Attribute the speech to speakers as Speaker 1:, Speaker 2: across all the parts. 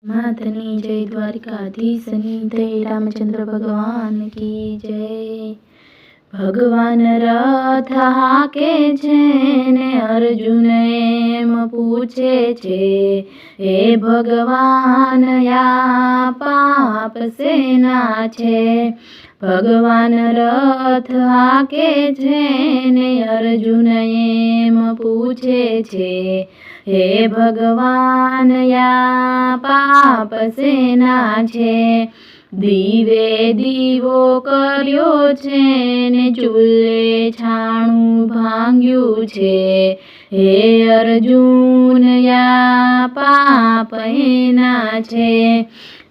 Speaker 1: मातनी जय द्वारिकाधीशनी जय रामचंद्र भगवान की जय। भगवान रथ हाके छे ने अर्जुन एम पूछे छे, हे भगवान या पाप सेना छे। भगवान रथ हाके छे ने अर्जुन एम पूछे छे, हे भगवान या पाप सेना छे। दीवे दीवो कर्यो छे ने चूले छाणु भांग्यु छे, हे अर्जुन या पाप एना छे।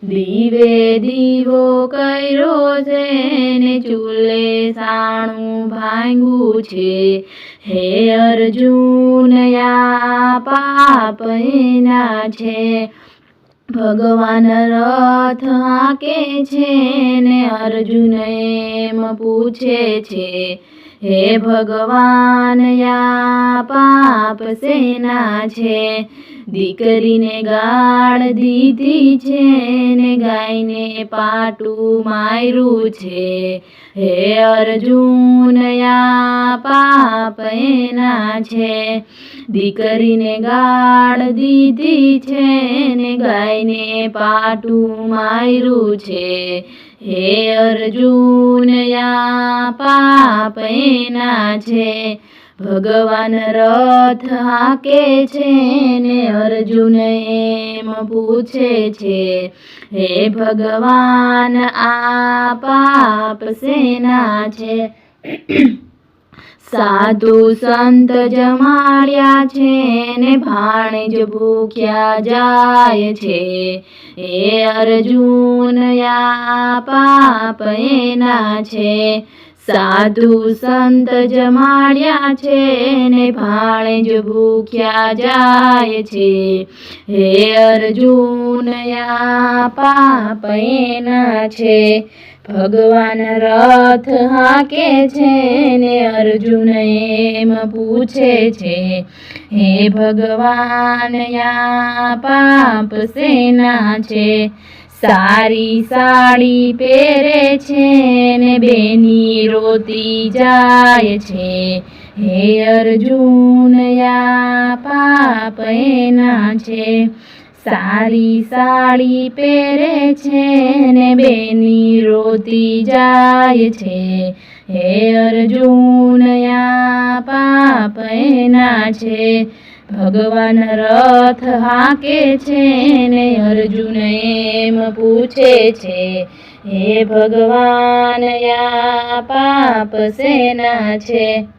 Speaker 1: दीवे दीवो कर्यो छे ने चूले छाणु भांग्यु छे, हे अर्जुन या पाप एना छे। भगवान रथ हाके छे ने अर्जुन एम पूछे छे, हे भगवान या पाप सेना छे। दीकरीने गाळ दीधी छे ने गायने पाटू मार्यु छे, हे अर्जुन या पाप एना छे। दीकरीने गाळ दीधी छे ने गायने पाटू मार्यु छे, हे अर्जुन या पाप एना छे। भगवान रथ हाके छे ने अर्जुन एम पूछे छे, हे भगवान आ पाप सेना छे। साधु संत जमाड्या छे ने भाणेज भूख्या जाय छे, हे अर्जुन या पाप एना छे। साधु संत जमाड्या छे ने भाणेज भूख्या जाय छे, हे अर्जुन या पाप एना छे। भगवान रथ हाके छे ने अर्जुन एम पूछे छे, हे भगवान या पाप सेना छे। सारी साड़ी पेरे छे ने बेनी रोती जाय छे, हे अर्जुन या पाप एना छे। सारी साड़ी पेरे छे ने बेनी रोती जाय छे, हे अर्जुन या पाप एना छे। भगवान रथ हाके छे ने अर्जुन एम पूछे छे, हे भगवान या पाप सेना छे।